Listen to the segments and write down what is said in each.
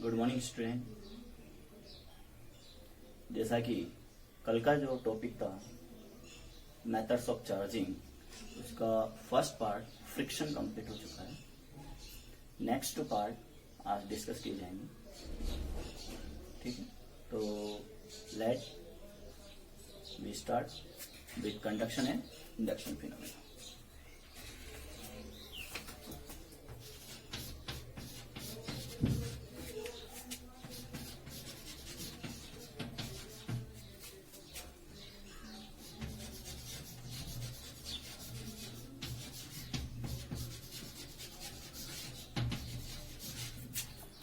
Good morning student. जैसा कि कल का जो टॉपिक था मेथड्स ऑफ चार्जिंग, उसका फर्स्ट पार्ट फ्रिक्शन कंप्लीट हो चुका है। नेक्स्ट पार्ट आज डिस्कस किए जाएंगे, ठीक है। तो let we start with conduction and induction phenomena.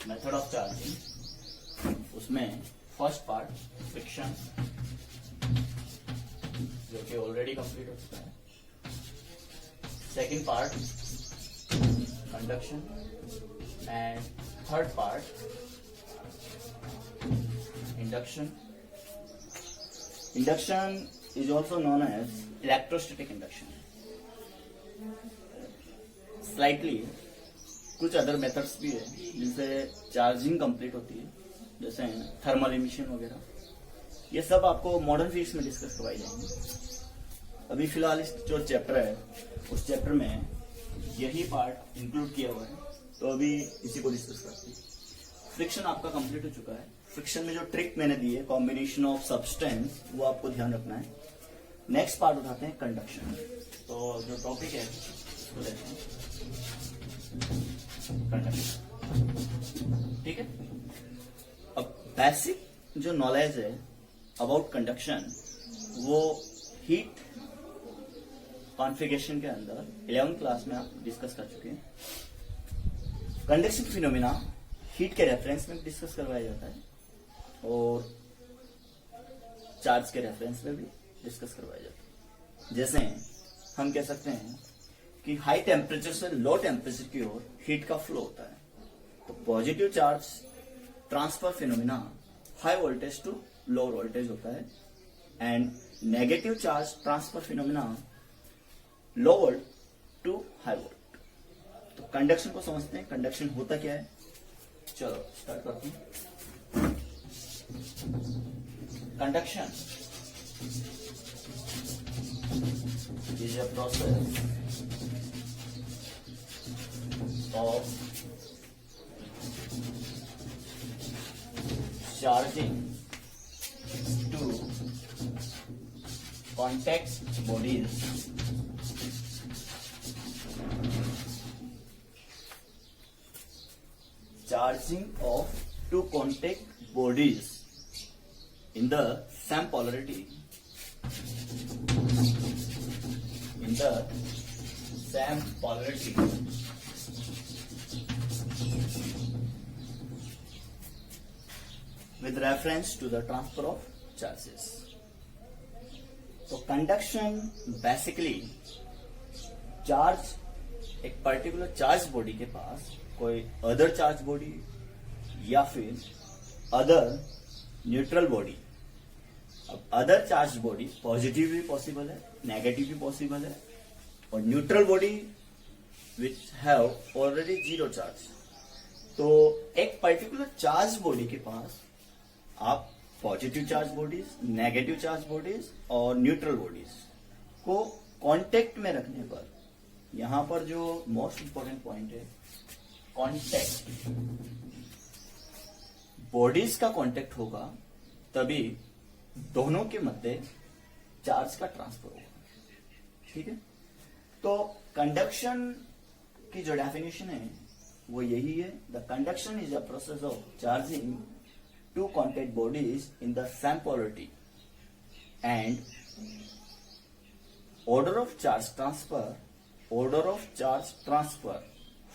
Method of charging, उसमें फर्स्ट पार्ट फ्रिक्शन जो कि ऑलरेडी कंप्लीट हो चुका है। Second part conduction and third part induction. Induction is also known as electrostatic induction. Slightly कुछ other methods भी है जिनसे चार्जिंग कंप्लीट होती है, जैसे थर्मल इमिशन वगैरह। ये सब आपको मॉडर्न फिजिक्स में डिस्कस करवाई जाएंगे। अभी फिलहाल इस जो चैप्टर है उस चैप्टर में यही पार्ट इंक्लूड किया हुआ है, तो अभी इसी को डिस्कस करते हैं। फ्रिक्शन आपका कंप्लीट हो चुका है। फ्रिक्शन में जो ट्रिक मैंने दी है, कॉम्बिनेशन ऑफ सब्सटेंस, वो आपको ध्यान रखना है। नेक्स्ट पार्ट उठाते हैं कंडक्शन। तो जो टॉपिक है उसको लेते हैं कंडक्शन, ठीक है। अब बेसिक जो नॉलेज है अबाउट कंडक्शन, वो हीट कॉन्फ़िगरेशन के अंदर 11th क्लास में आप डिस्कस कर चुके हैं। कंडक्शन फिनोमेना हीट के रेफरेंस में डिस्कस करवाया जाता है और चार्ज के रेफरेंस में भी डिस्कस करवाया जाता है। जैसे हम कह सकते हैं कि हाई टेम्परेचर से लो टेम्परेचर की ओर हीट का फ्लो होता है, तो positive charge transfer phenomena high voltage to low voltage होता है, and negative charge transfer phenomena low volt to high volt. तो कंडक्शन को समझते हैं, कंडक्शन होता क्या है। चलो स्टार्ट करते हैं। Conduction is a process of charging two contact bodies charging of two contact bodies in the same polarity with reference to the transfer of charges. तो कंडक्शन बेसिकली चार्ज, एक पर्टिकुलर चार्ज बॉडी के पास कोई other charge body या फिर other neutral body. अब other charge body positive भी possible है, negative भी पॉसिबल है, और neutral body which have already zero charge. तो एक पर्टिकुलर चार्ज बॉडी के पास आप positive charge bodies, negative charge bodies और न्यूट्रल बॉडीज को कांटेक्ट में रखने पर, यहां पर जो मोस्ट इंपॉर्टेंट पॉइंट है कांटेक्ट, बॉडीज का कांटेक्ट होगा तभी दोनों के मध्य चार्ज का ट्रांसफर होगा, ठीक है। तो कंडक्शन की जो डेफिनेशन है वो यही है। The conduction is a process of charging two contact bodies in the same polarity, and order of charge transfer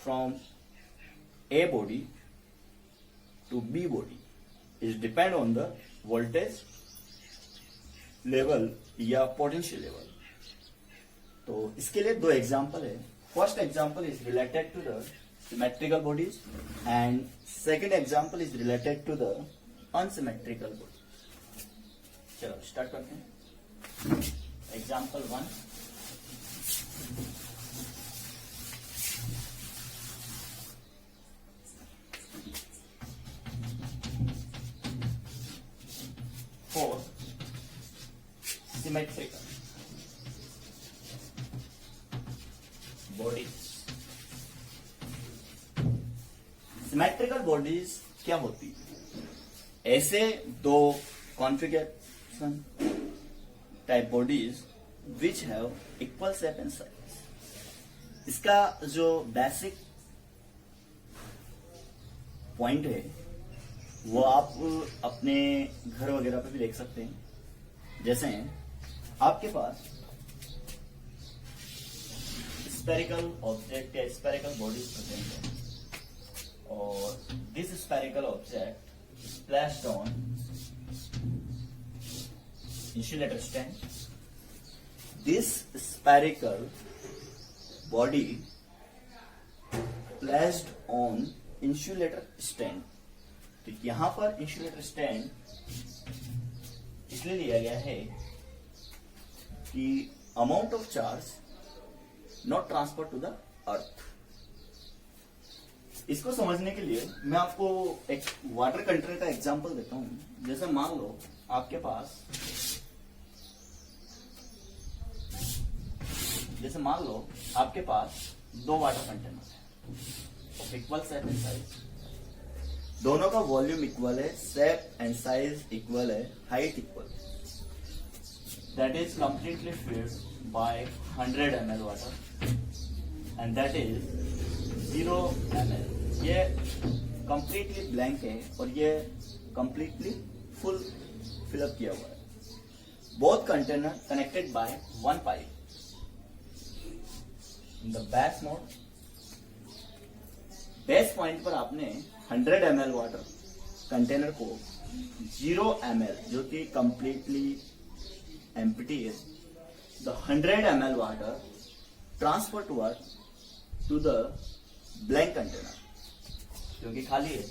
from A body to B body is depend on the voltage level या potential level। तो इसके लिए दो example है। First example is related to the symmetrical bodies and second example is related to the unsymmetrical bodies। चलो start करते हैं। Example 1, symmetrical bodies. Symmetrical bodies क्या होती है? ऐसे दो configuration type bodies which have equal shape and size. इसका जो बेसिक पॉइंट है वो आप अपने घर वगैरह पे भी देख सकते हैं। जैसे आपके पास स्पेरिकल ऑब्जेक्ट या स्पेरिकल बॉडीज प्रेजेंट है और this spherical object splashed on insulator stand. This spherical body placed on insulator stand. तो यहां पर insulator stand इसलिए लिया गया है कि amount of charge not transferred to the earth. इसको समझने के लिए मैं आपको एक वाटर कंटेनर का एग्जांपल देता हूं। जैसे मान लो आपके पास दो वाटर कंटेनर है of equal shape and size. दोनों का वॉल्यूम इक्वल है, शेप एंड साइज इक्वल है, हाइट इक्वल है। That is completely filled by 100 ml water and that is 0 ml। ये कंप्लीटली ब्लैंक है और ये कंप्लीटली फुल फिलअप किया हुआ है। Both container connected by one pipe. In the base mode, base point पर आपने 100 ml वाटर कंटेनर को 0 ml जो कि कंप्लीटली एम्प्टी है, the 100 ml water transfer to the blank container जो कि खाली है।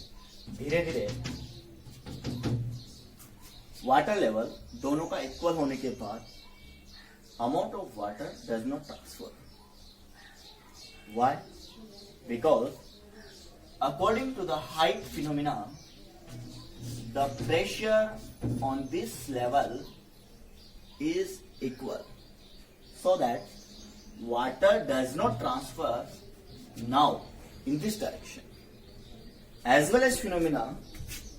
धीरे धीरे वाटर लेवल दोनों का इक्वल होने के बाद amount of water does not transfer. Why? Because according to the height phenomena the pressure on this level is equal, so that water does not transfer now in this direction. As well as phenomena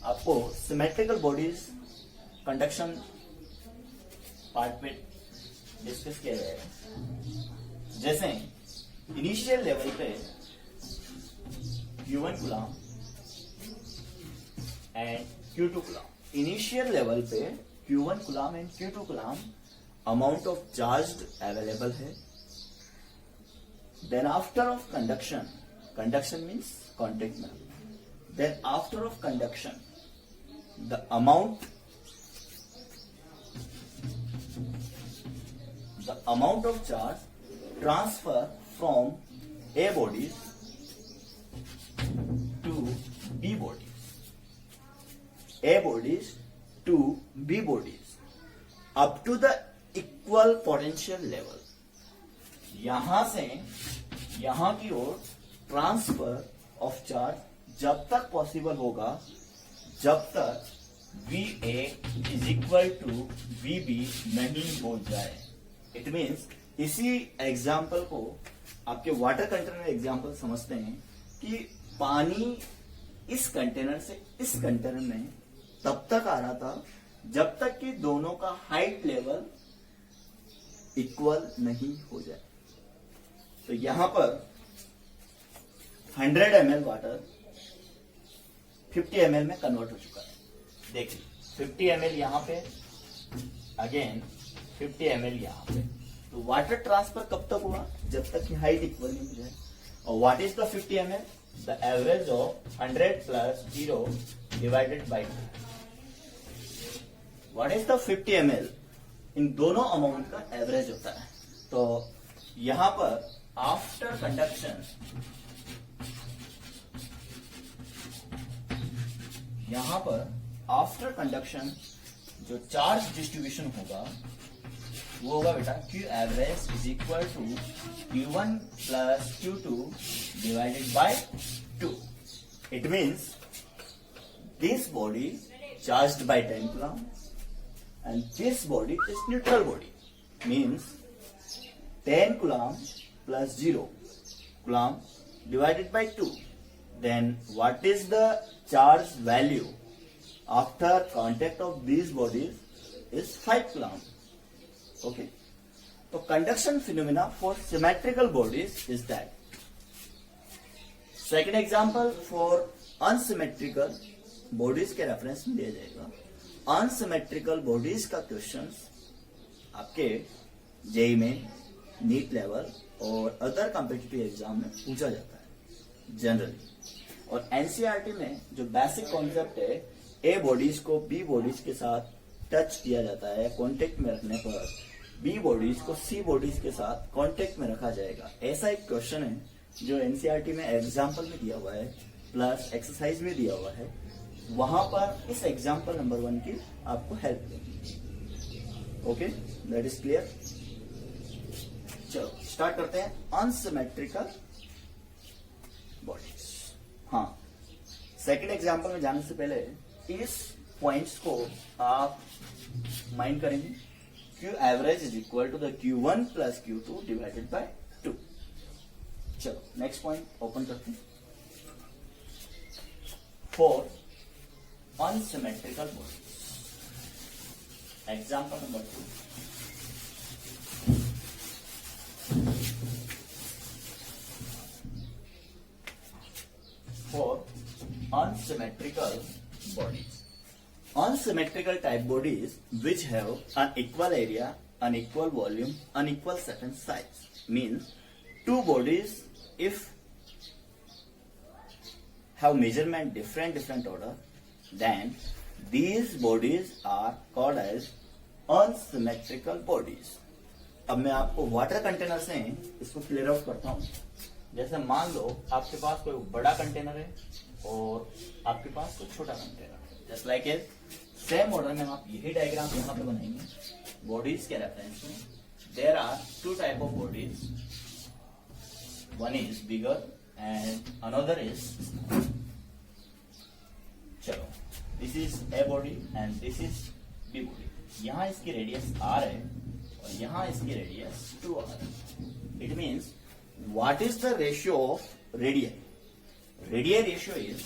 आपको symmetrical bodies conduction part में discuss किया जाएगा। जैसे initial level पे Q1 coulomb and Q2 coulomb. Initial level पे Q1 coulomb and Q2 coulomb amount of charge available है। Then after of conduction means contact में, then after of conduction the amount of charge transfer from A bodies to B bodies, A bodies to B bodies up to the equal potential level। यहां से यहां की ओर transfer of charge जब तक possible होगा जब तक VA is equal to VB नहीं हो जाए। इट मीन्स इसी एग्जाम्पल को आपके वाटर कंटेनर एग्जाम्पल समझते हैं कि पानी इस कंटेनर से इस कंटेनर में तब तक आ रहा था जब तक कि दोनों का हाइट लेवल इक्वल नहीं हो जाए। तो यहां पर 100 ml वाटर 50 ml में कन्वर्ट हो चुका है। देखिए 50 ml यहां पे, अगेन 50 ml यहां पे। तो वाटर ट्रांसफर कब तक हुआ? जब तक कि हाइट इक्वल नहीं हो जाए। और what is the 50 ml? The average of 100 plus 0 divided by 2। What is the 50 ml? इन दोनों अमाउंट का एवरेज होता है। तो यहां पर आफ्टर कंडक्शन, यहां पर आफ्टर कंडक्शन जो चार्ज डिस्ट्रीब्यूशन होगा वो होगा बेटा Q average is equal to Q1 plus Q2 divided by 2। It means this body charged by 10 coulomb and this body is neutral body, means 10 coulomb plus 0 coulomb divided by 2. Then what is the charge value after contact of these bodies is 5 coulomb. Okay. So conduction phenomena for symmetrical bodies is that. Second example for unsymmetrical bodies के reference में दिया जाएगा. Unsymmetrical bodies का question आपके JEE में, NEET level और other competitive exam में पूछा जाता है जनरली. और एनसीईआरटी में जो बेसिक कॉन्सेप्ट है, ए बॉडीज को बी बॉडीज के साथ टच किया जाता है, कांटेक्ट में रखने पर बी बॉडीज को सी बॉडीज के साथ कांटेक्ट में रखा जाएगा. ऐसा एक क्वेश्चन है जो एनसीईआरटी में एग्जाम्पल में दिया हुआ है प्लस एक्सरसाइज में दिया हुआ है. वहां पर इस एग्जाम्पल नंबर 1 की आपको हेल्प देंगी. Okay, that is clear. चलो स्टार्ट करते हैं. Unsymmetrical bodies. हाँ, सेकंड एग्जाम्पल में जाने से पहले इस पॉइंट्स को आप माइंड करेंगे. Q average is equal to the Q1 plus Q2 divided by 2. चलो नेक्स्ट पॉइंट ओपन करते हैं. For unsymmetrical bodies. Example number 2. For unsymmetrical bodies. Unsymmetrical type bodies which have unequal area, unequal volume, unequal certain size. Means two bodies if have measurement different order, then these bodies are called as unsymmetrical bodies. अब मैं आपको water container से इसको clear out करता हूं. जैसे मान लो आपके पास कोई बड़ा कंटेनर है और आपके पास कोई छोटा कंटेनर है. Just like a same order में आप यही डायग्राम यहां पे बनाएंगे. बॉडीज के रेफरेंस में there are two type of bodies. One is bigger and another is. चलो, this is a body and this is B body. यहां इसकी रेडियस r है और यहां इसकी रेडियस 2r है. It means what is the ratio of radius? Radial ratio is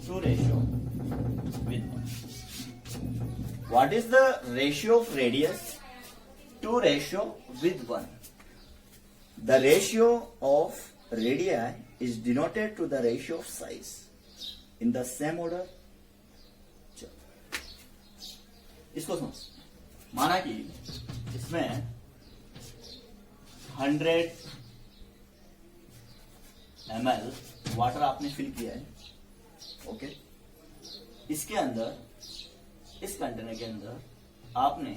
2 ratio with 1. What is the ratio of radius? 2 ratio with 1. The ratio of radii is denoted to the ratio of size. In the same order. इसको समझ. माना कि इसमें 100 ml water आपने fill किया है. Okay, इसके अंदर, इस कंटेनर के अंदर आपने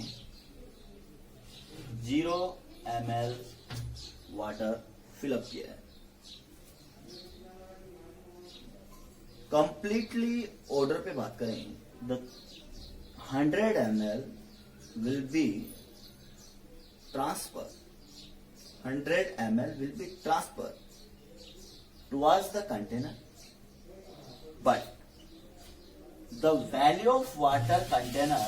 0 ml वाटर फिलअप किया है. कंप्लीटली ऑर्डर पे बात करें, the 100 ml will be transferred. 100 ml will be transferred towards the container, but the value of water container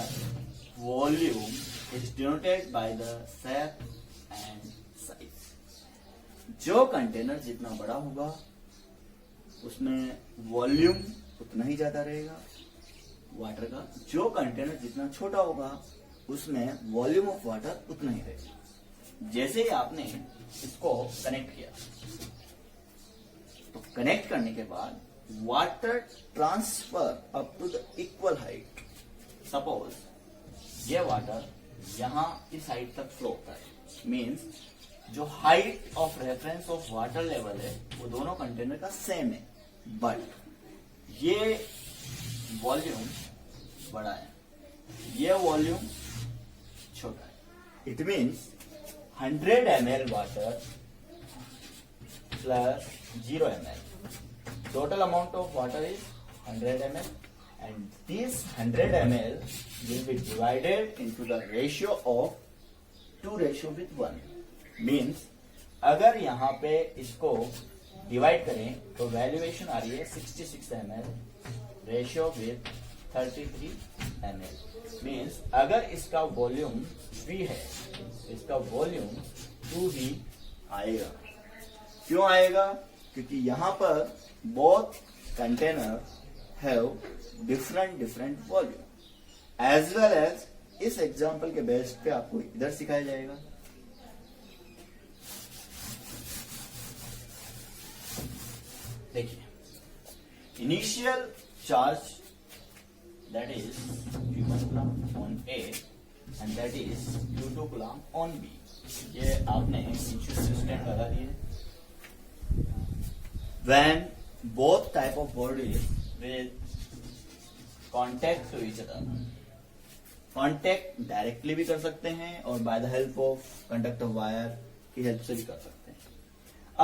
volume is denoted by the shape and size. जो container जितना बड़ा होगा उसमें वॉल्यूम उतना ही ज्यादा रहेगा वाटर का. जो कंटेनर जितना छोटा होगा उसमें वॉल्यूम ऑफ वाटर उतना ही रहेगा. जैसे ही आपने इसको कनेक्ट किया, तो कनेक्ट करने के बाद water transfer up to the equal height. Suppose ये वाटर यहां इस हाइट तक फ्लो होता है. मीन्स जो height of reference of water level है वो दोनों कंटेनर का सेम है, बट ये वॉल्यूम बड़ा है, ये वॉल्यूम छोटा है. It means 100 ml water plus 0 ml. Total amount of water is 100 ml, and this 100 ml will be divided into the ratio of 2 ratio with 1. Means अगर यहाँ पे इसको डिवाइड करें तो वैल्यूएशन आ रही है 66 ml ratio with 33 ml means अगर इसका वॉल्यूम V है, इसका वॉल्यूम 2 ही आएगा। क्यों आएगा? क्योंकि यहां पर both container have different volume. As well as इस एग्जाम्पल के बेस पे आपको इधर सिखाया जाएगा। देखिए, initial charge that is Q1 coulomb on A and that is Q2 coulomb on B। ये आपने इंस्टेंट लगा दिए। When both type of bodies will contact to each other, contact directly भी कर सकते हैं और by the help of conductor wire की हेल्प से भी कर सकते हैं।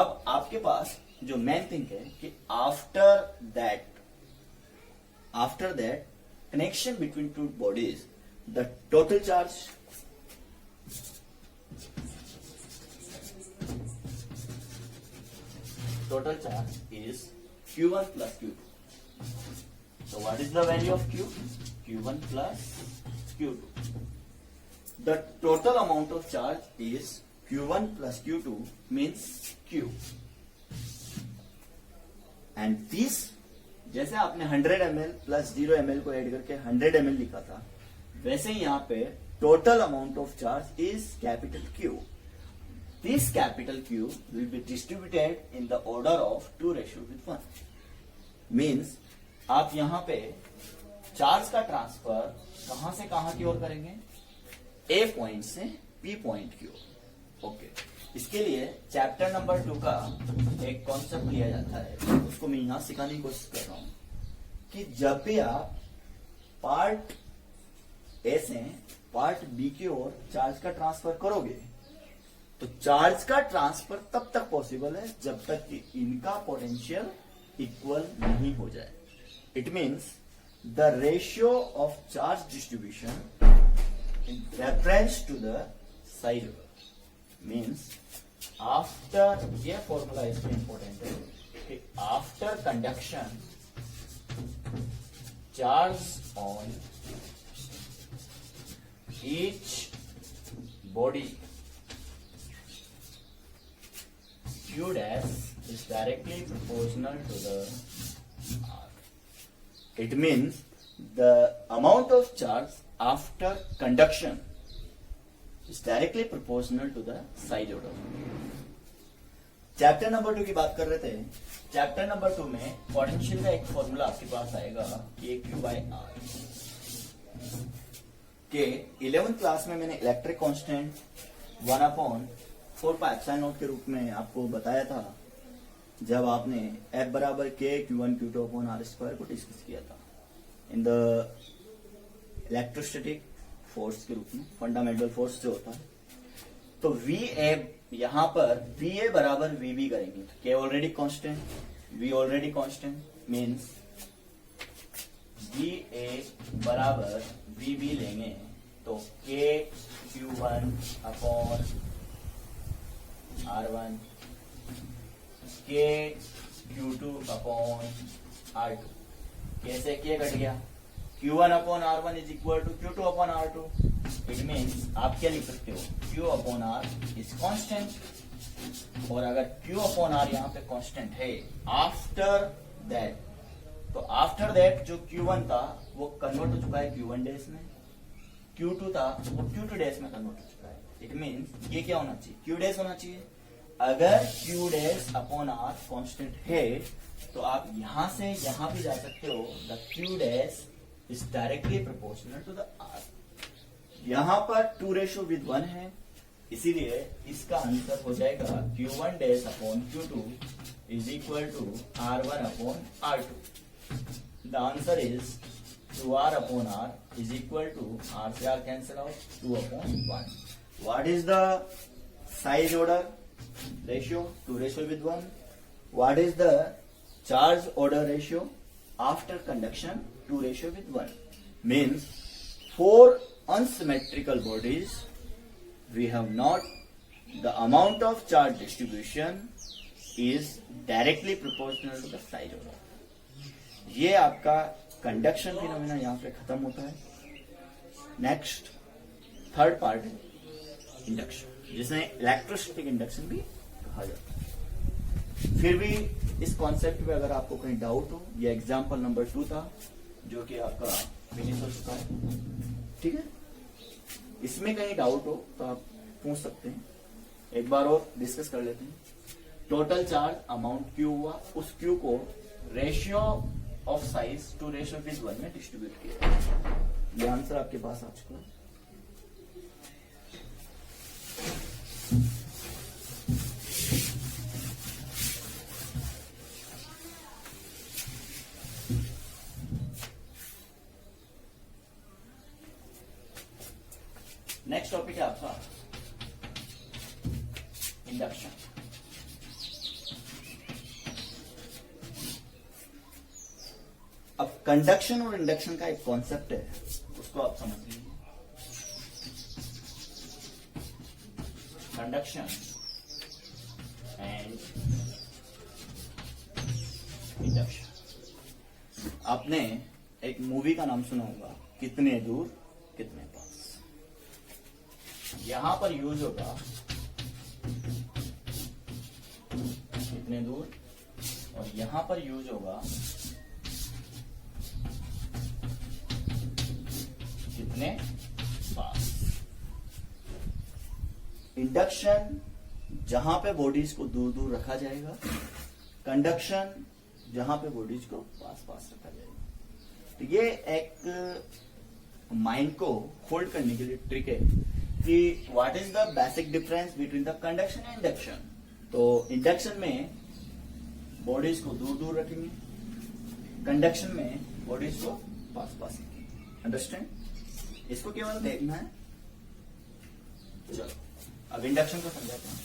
अब आपके पास जो मेन थिंग है कि after that connection between two bodies, the total charge is Q1 plus Q2. So what is the value of Q? Q1 plus Q2. The total amount of charge is Q1 plus Q2 means Q. And this, जैसे आपने 100 ml plus 0 ml को add करके 100 ml लिखा था, वैसे ही यहाँ पे total amount of charge is capital Q। This capital Q will be distributed in the order of 2:1। Means आप यहाँ पे चार्ज का ट्रांसफर कहां से कहां की ओर करेंगे? A पॉइंट से B पॉइंट की ओर। ओके, इसके लिए चैप्टर नंबर 2 का एक कॉन्सेप्ट लिया जाता है, उसको मैं यहां सिखाने की कोशिश कर रहा हूं कि जब भी आप पार्ट ए से पार्ट बी की ओर चार्ज का ट्रांसफर करोगे तो चार्ज का ट्रांसफर तब तक पॉसिबल है जब तक कि इनका पोटेंशियल इक्वल नहीं हो जाए। It means the ratio of charge distribution in reference to the side means after, ये फॉर्मूला इसमें इंपॉर्टेंट है कि after conduction charge on each body Q dash is directly proportional to the R. It means the amount of charge after conduction is directly proportional to the side order। Chapter number 2 की बात कर रहे थे। Chapter number 2 में potential का एक formula आपके पास आएगा KQ/R के 11th क्लास में मैंने इलेक्ट्रिक कांस्टेंट 1/4πε0 के रूप में आपको बताया था जब आपने F बराबर K/Q1 Q2/R² को डिस्कस किया था इन द इलेक्ट्रोस्टैटिक फोर्स के रूप में, फंडामेंटल फोर्स जो होता है। तो VA यहां पर VA बराबर VB करेंगे तो K already constant, V already constant means VA बराबर VB लेंगे तो KQ1/R1 KQ2/R2 कैसे किया घट गया? Q1/R1 is equal to Q2/R2। It means आप क्या लिख सकते हो? Q/R इज कांस्टेंट और अगर Q/R यहाँ पे कांस्टेंट है आफ्टर दैट, तो आफ्टर दैट जो Q1 था वो कन्वर्ट हो चुका है Q1 डैश में, Q2 था वो Q2 डैश में कन्वर्ट हो चुका है। इट मीन्स ये क्या होना चाहिए? Q डैश होना चाहिए। अगर Q dash upon R constant है तो आप यहां से यहां भी जा सकते हो। The Q dash is directly proportional to the R। यहां पर 2:1 है, इसीलिए इसका आंसर हो जाएगा Q1 dash upon Q2 is equal to R1/R2। The answer is 2R/R is equal to R से R cancel out 2/1। What is the size order ratio? 2:1। What is the charge order ratio after conduction? 2:1। Means for unsymmetrical bodies we have not the amount of charge distribution is directly proportional to the size order। ये आपका conduction phenomena यहाँ पे खत्म होता है। Next third part है induction, जिसमें electrostatic induction भी कहा जाता है। फिर भी इस कॉन्सेप्ट में अगर आपको कहीं डाउट हो, ये एग्जाम्पल नंबर 2 था जो कि आपका फिनिश हो चुका है, ठीक है। इसमें कहीं डाउट हो तो आप पूछ सकते हैं। एक बार और डिस्कस कर लेते हैं। टोटल चार्ज अमाउंट क्यू हुआ, उस क्यू को ratio of size to ratio of 1 में डिस्ट्रीब्यूट किया। ये आंसर आपके पास आ चुका है। नेक्स्ट टॉपिक है आपका इंडक्शन। अब कंडक्शन और इंडक्शन का एक कॉन्सेप्ट है, उसको आप समझ लीजिए। Conduction and induction. आपने एक मूवी का नाम सुना होगा, कितने दूर कितने पास। यहां पर यूज होगा कितने दूर, और यहां पर यूज होगा कितने पास। इंडक्शन जहां पे बॉडीज को दूर दूर रखा जाएगा, कंडक्शन जहां पे बॉडीज को पास पास रखा जाएगा। तो ये एक माइंड को होल्ड करने के लिए ट्रिक है कि what is the basic difference between the conduction and induction. तो इंडक्शन में बॉडीज को दूर दूर रखेंगे, कंडक्शन में बॉडीज को पास पास रखेंगे। अंडरस्टैंड? इसको केवल देखना है। चलो अब इंडक्शन को समझाते हैं।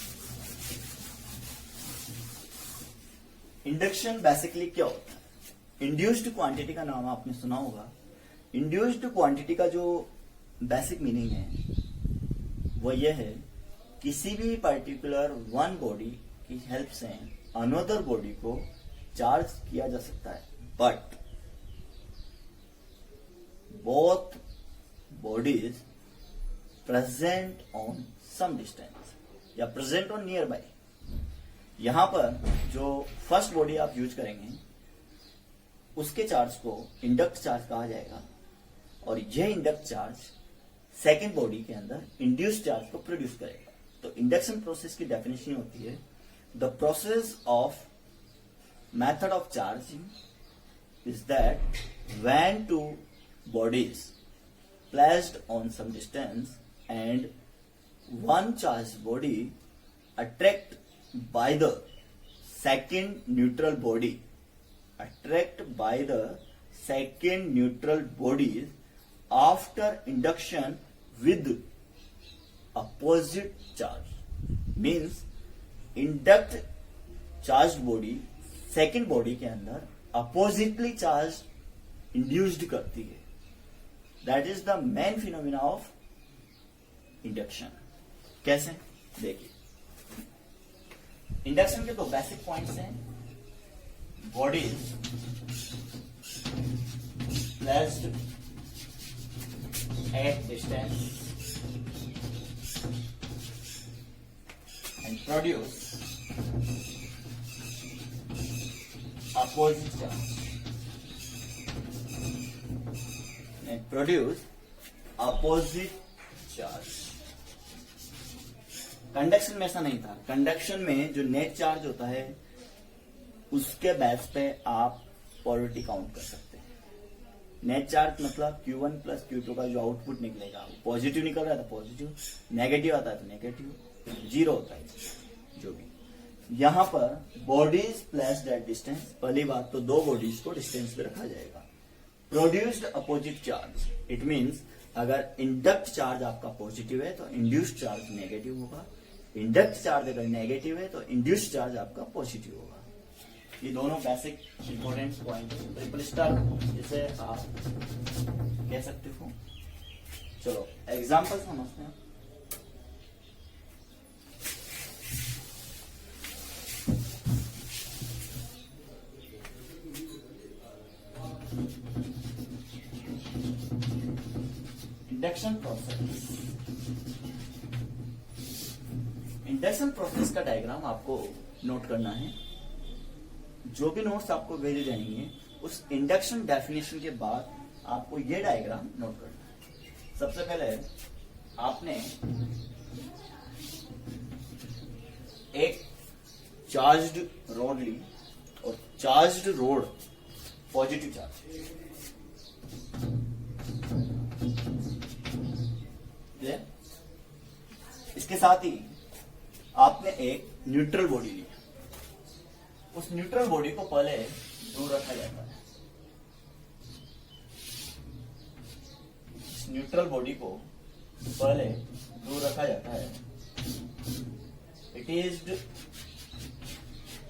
इंडक्शन बेसिकली क्या होता है? इंड्यूस्ड क्वांटिटी का नाम आपने सुना होगा। इंड्यूस्ड क्वांटिटी का जो बेसिक मीनिंग है वो ये है, किसी भी पर्टिकुलर वन बॉडी की हेल्प से अनदर बॉडी को चार्ज किया जा सकता है, but both bodies present on some distance या प्रेजेंट ऑन नियर बाय। यहां पर जो फर्स्ट बॉडी आप यूज करेंगे उसके चार्ज को इंडक्ट चार्ज कहा जाएगा, और यह इंडक्ट चार्ज सेकेंड बॉडी के अंदर इंड्यूस्ड चार्ज को प्रोड्यूस करेगा। तो इंडक्शन प्रोसेस की डेफिनेशन होती है, the process of method of charging is that when two bodies placed on some distance and one charge body attract by the second neutral body, attracted by the second neutral bodies after induction with opposite charge. Means induct charged body second body के अंदर oppositely charged induced करती है. That is the main phenomena of induction. कैसे? देखिए, induction के दो basic points हैं, bodies placed at distance and produce opposite charge and produce opposite charge. Conduction में ऐसा नहीं था। कंडक्शन में जो नेट चार्ज होता है उसके बेस पे आप पोलरिटी काउंट कर सकते हैं। नेट चार्ज मतलब Q1 प्लस Q2 का जो आउटपुट निकलेगा वो पॉजिटिव निकल रहा है तो पॉजिटिव, नेगेटिव आता है तो नेगेटिव, जीरो होता है जो भी। यहां पर बॉडीज प्लेस्ड एट डिस्टेंस, पहली बात तो दो बॉडीज को डिस्टेंस पे रखा जाएगा। Produced opposite charge, it means अगर इंडक्ट चार्ज आपका पॉजिटिव है तो इंड्यूस्ड चार्ज नेगेटिव होगा, इंडक्ट चार्ज अगर नेगेटिव है तो इंड्यूस्ड चार्ज आपका पॉजिटिव होगा। ये दोनों बेसिक इंपॉर्टेंट पॉइंट है। ट्रिपल स्टार जिसे आप कह सकते हो। चलो एग्जांपल समझते हैं। Induction process. इंडक्शन प्रोसेस का डायग्राम आपको नोट करना है। जो भी नोट्स आपको भेजे जाएंगे उस इंडक्शन डेफिनेशन के बाद आपको ये डायग्राम नोट करना है। सबसे पहले आपने एक चार्ज्ड रोड ली और चार्ज्ड रोड पॉजिटिव चार्ज, इसके साथ ही आपने एक न्यूट्रल बॉडी ली। उस न्यूट्रल बॉडी को पहले दूर रखा जाता है। इस न्यूट्रल बॉडी को पहले दूर रखा जाता है। It is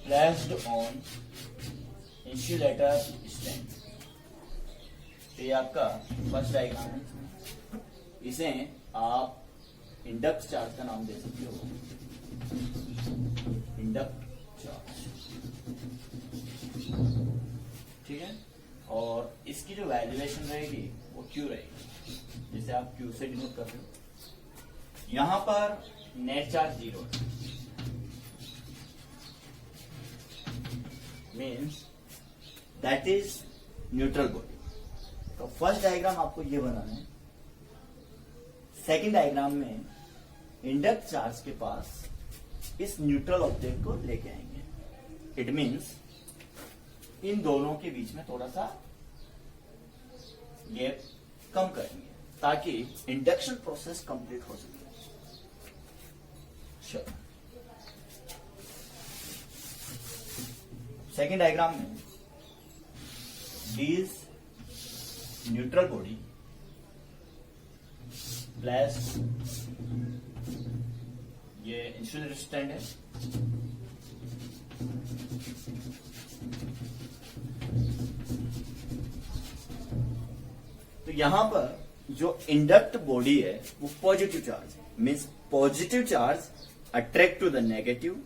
placed on insulator stand. ये आपका फर्स्ट डायग्राम है। इसे आप इंडक्ट चार्ज का नाम दे सकते हो, इंडक्ट चार्ज, ठीक है। और इसकी जो वैल्यूएशन रहेगी वो क्यू रहेगी, जिसे आप क्यू से डिनोट करते हो। यहां पर नेट चार्ज 0 है, means that is neutral body. तो फर्स्ट डायग्राम आपको ये बनाना है। सेकेंड डायग्राम में इंडक्ट चार्ज के पास इस न्यूट्रल ऑब्जेक्ट को लेके आएंगे। इट मीन्स इन दोनों के बीच में थोड़ा सा गैप कम करेंगे ताकि इंडक्शन प्रोसेस कंप्लीट हो सके। सेकेंड डायग्राम में these neutral body प्लस ये इंसुलेटर स्टैंड है, तो यहां पर जो इंडक्ट बॉडी है वो पॉजिटिव चार्ज है। Means positive charge attract to the negative,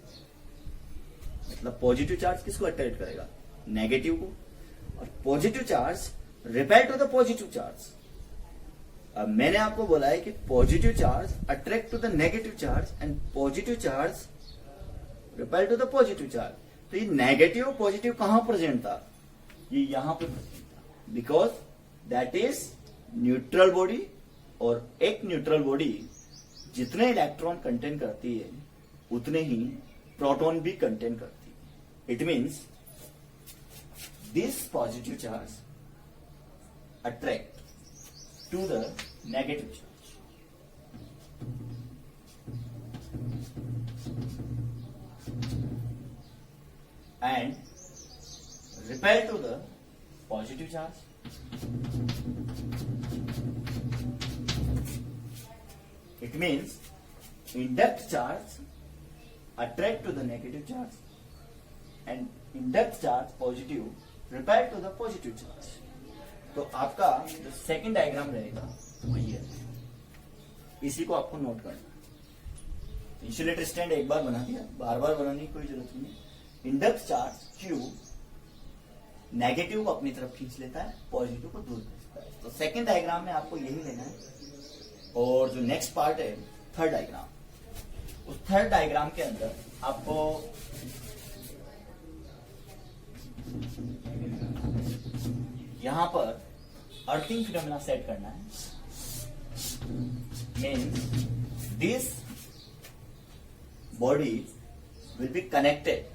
मतलब पॉजिटिव चार्ज किसको अट्रैक्ट करेगा? नेगेटिव को। और positive charge repel to the positive charge. अब मैंने आपको बोला है कि positive charge attract to the negative charge and positive charge repel to the positive charge. तो ये नेगेटिव पॉजिटिव कहां प्रेजेंट था? ये यहां पे प्रेजेंट था, because that is neutral body. और एक न्यूट्रल बॉडी जितने इलेक्ट्रॉन कंटेन करती है उतने ही प्रोटॉन भी कंटेन करती है। It means this positive charge attract to the negative charge and repel to the positive charge. It means induct charge attract to the negative charge and induct charge positive repel to the positive charge. तो आपका जो second diagram रहेगा वो ये है, इसी को आपको नोट करना। इंसुलेटर स्टैंड एक बार बना दिया, बार बार बनाने की कोई जरूरत नहीं है। इंडक्ट चार्ज क्यू नेगेटिव को अपनी तरफ खींच लेता है, पॉजिटिव को दूर खींचता है। तो सेकंड डायग्राम में आपको यही लेना है। और जो नेक्स्ट पार्ट है थर्ड डायग्राम, उस थर्ड डायग्राम के अंदर आपको यहां पर अर्थिंग फिनोमेना सेट करना है। Means this body will be connected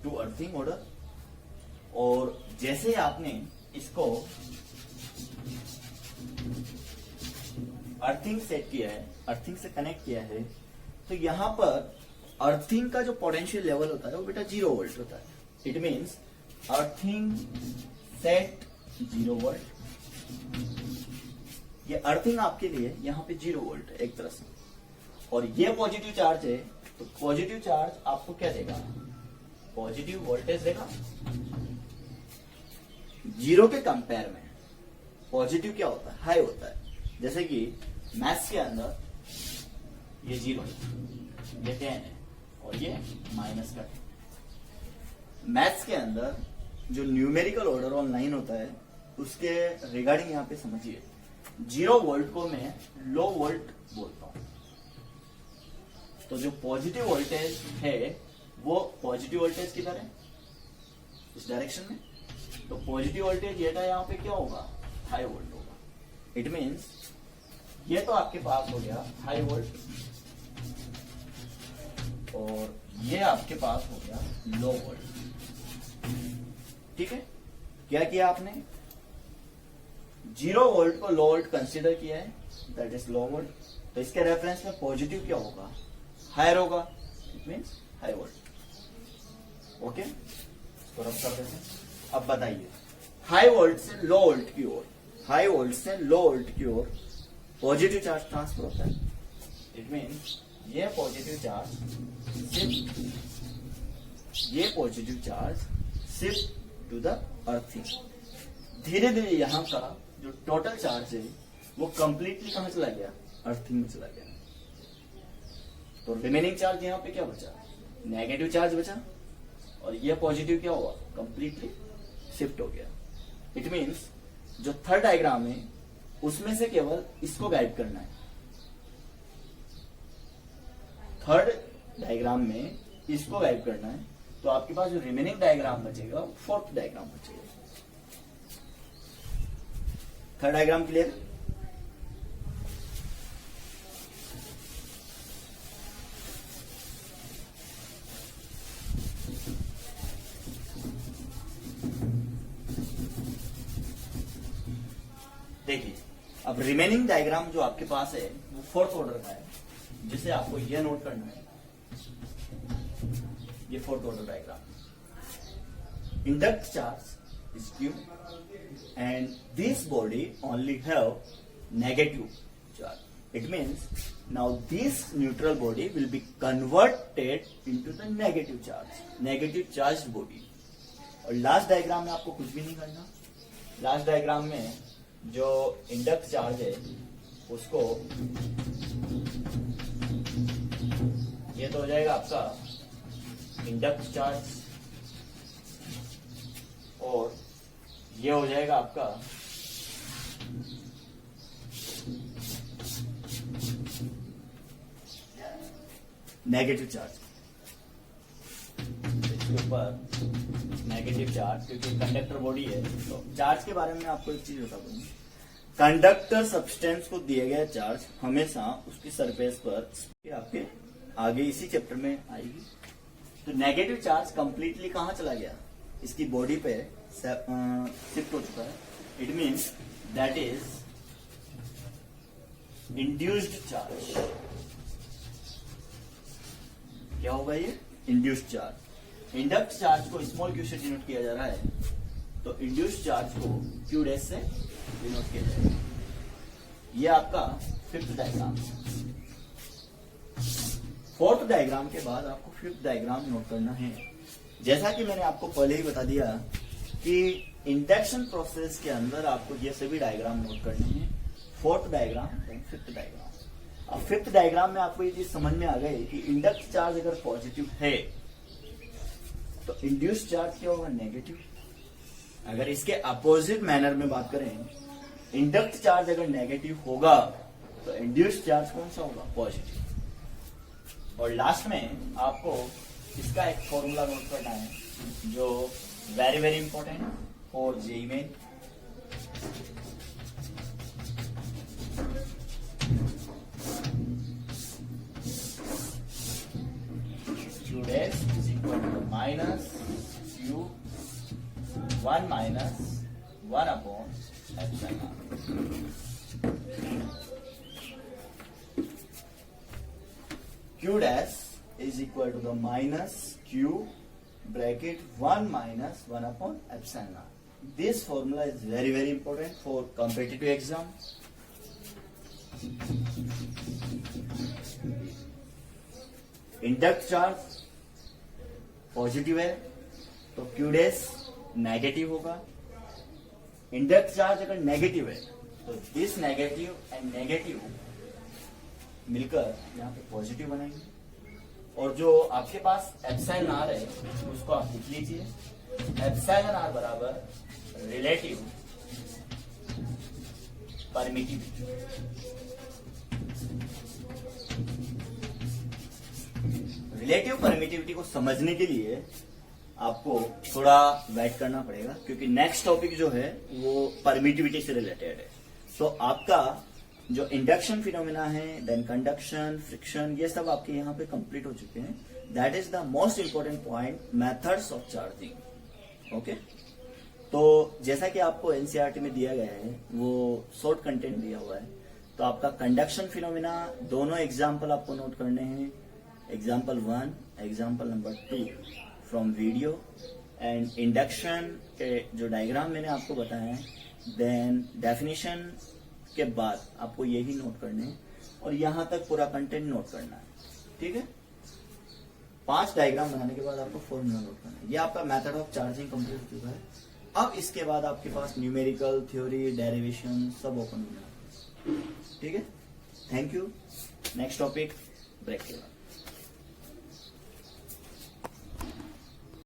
to earthing order. और जैसे आपने इसको अर्थिंग सेट किया है, अर्थिंग से कनेक्ट किया है, तो यहां पर अर्थिंग का जो पोटेंशियल लेवल होता है वो बेटा 0 वोल्ट होता है। It means earthing set 0 volt. ये अर्थिंग आपके लिए यहां पे 0 वोल्ट है एक तरह से। और ये पॉजिटिव चार्ज है, तो पॉजिटिव चार्ज आपको क्या देगा? पॉजिटिव वोल्टेज देगा। 0 के कंपेयर में पॉजिटिव क्या होता है? हाई होता है। जैसे कि मैथ्स के अंदर ये 0 है, ये 10 है और ये माइनस का 10। मैथ्स के अंदर जो न्यूमेरिकल ऑर्डर ऑन लाइन होता है उसके रिगार्डिंग यहां पे समझिए। 0 वोल्ट को मैं लो वोल्ट बोलता हूं। तो जो पॉजिटिव वोल्टेज है वो पॉजिटिव वोल्टेज किधर है, इस डायरेक्शन में। तो पॉजिटिव वोल्टेज ये था, यहाँ पे क्या होगा, हाई वोल्ट होगा। इट मीन्स ये तो आपके पास हो गया हाई वोल्ट और ये आपके पास हो गया लो वोल्ट। ठीक है, क्या किया आपने, 0 वोल्ट को लो वोल्ट कंसीडर किया है, दैट इज लो वोल्ट। तो इसके रेफरेंस में पॉजिटिव क्या होगा, हायर होगा, it means high volt. Okay, तो रब कर देते हैं। अब बताइए, हाई वोल्ट से लो वोल्ट की ओर, हाई वोल्ट से लो वोल्ट की ओर पॉजिटिव चार्ज ट्रांसफर होता है। इट मीन्स ये positive charge shift to the earthing. धीरे धीरे यहाँ का जो टोटल चार्ज है वो कंप्लीटली कहां चला गया, अर्थिंग में चला गया। तो रिमेनिंग चार्ज यहाँ पे क्या बचा, नेगेटिव चार्ज बचा, और ये पॉजिटिव क्या हुआ, कंप्लीटली शिफ्ट हो गया। इट मीन्स जो थर्ड डायग्राम है उसमें से केवल इसको गाइड करना है। थर्ड डायग्राम में इसको गाइड करना है, तो आपके पास जो रिमेनिंग डायग्राम बचेगा वो फोर्थ डायग्राम बचेगा। Third diagram clear. देखिए, अब रिमेनिंग डायग्राम जो आपके पास है वो फोर्थ ऑर्डर का है, जिसे आपको यह नोट करना है, ये fourth order diagram. Induct charge is Q and this body only have negative charge. It means now this neutral body will be converted into the negative charged body. और last diagram में आपको कुछ भी नहीं करना। लास्ट डायग्राम में जो induct charge है उसको, ये तो हो जाएगा आपका इंडक्ट चार्ज, और ये हो जाएगा आपका नेगेटिव चार्ज। इसके ऊपर नेगेटिव चार्ज, क्योंकि कंडक्टर बॉडी है। तो चार्ज के बारे में आपको एक चीज बता दूंगी, कंडक्टर सब्सटेंस को दिया गया चार्ज हमेशा उसकी सरफेस पर आपके आगे इसी चैप्टर में आएगी। तो नेगेटिव चार्ज कंप्लीटली कहां चला गया, इसकी बॉडी पे शिफ्ट हो चुका है। It means that is induced charge. क्या होगा ये, इंड्यूस्ड चार्ज। इंडक्ट चार्ज को स्मॉल क्यू से डिनोट किया जा रहा है, तो इंड्यूस्ड चार्ज को क्यू डैश से डिनोट किया जाएगा। ये आपका फिफ्थ डायग्राम। फोर्थ डायग्राम के बाद आपको फिफ्थ डायग्राम नोट करना है। जैसा कि मैंने आपको पहले ही बता दिया कि इंडक्शन प्रोसेस के अंदर आपको ये सभी डायग्राम नोट करने हैं, fourth diagram and fifth diagram. अब फिफ्थ डायग्राम में आपको ये चीज समझ में आ गई कि इंडक्ट चार्ज अगर पॉजिटिव है तो इंड्यूस्ड चार्ज क्या होगा, नेगेटिव। अगर इसके अपोजिट मैनर में बात करें, इंडक्ट चार्ज अगर नेगेटिव होगा तो इंड्यूस्ड चार्ज कौन सा होगा, पॉजिटिव। और लास्ट में आपको इसका एक फॉर्मूला नोट करना है जो very very important for JEE में। Q dash is equal to minus Q 1 minus 1 upon epsilon. Q dash is equal to the minus Q bracket 1 minus 1 upon epsilon. This formula is very very important for competitive exam. Induct charge positive है तो Q dash negative होगा। Induct charge अगर negative है तो this negative and negative मिलकर यहाँ पे positive बनाएंगे। और जो आपके पास एप्सिलॉन आर है उसको आप लिख लीजिए, एप्सिलॉन आर बराबर रिलेटिव परमिटिविटी। रिलेटिव परमिटिविटी को समझने के लिए आपको थोड़ा वेट करना पड़ेगा, क्योंकि नेक्स्ट टॉपिक जो है वो परमिटिविटी से रिलेटेड है। तो आपका जो इंडक्शन फिनोमेना है, देन कंडक्शन, फ्रिक्शन, ये सब आपके यहाँ पे कंप्लीट हो चुके हैं। That is the most important point, methods of charging. Okay, तो जैसा कि आपको एनसीईआरटी में दिया गया है वो शॉर्ट कंटेंट दिया हुआ है। तो आपका कंडक्शन फिनोमेना दोनों एग्जाम्पल आपको नोट करने हैं, example 1, example number 2 from video, and induction के जो डायग्राम मैंने आपको बताया है, देन डेफिनेशन के बाद आपको यही नोट करने हैं और यहां तक पूरा कंटेंट नोट करना है। ठीक है, 5 डायग्राम बनाने के बाद आपको फॉर्मूला नोट करना है। ये आपका मेथड ऑफ चार्जिंग कंप्लीट हो चुका है। अब इसके बाद आपके पास न्यूमेरिकल, थ्योरी, डेरिवेशन सब ओपन होना है। ठीक है, thank you. Next topic break के बाद।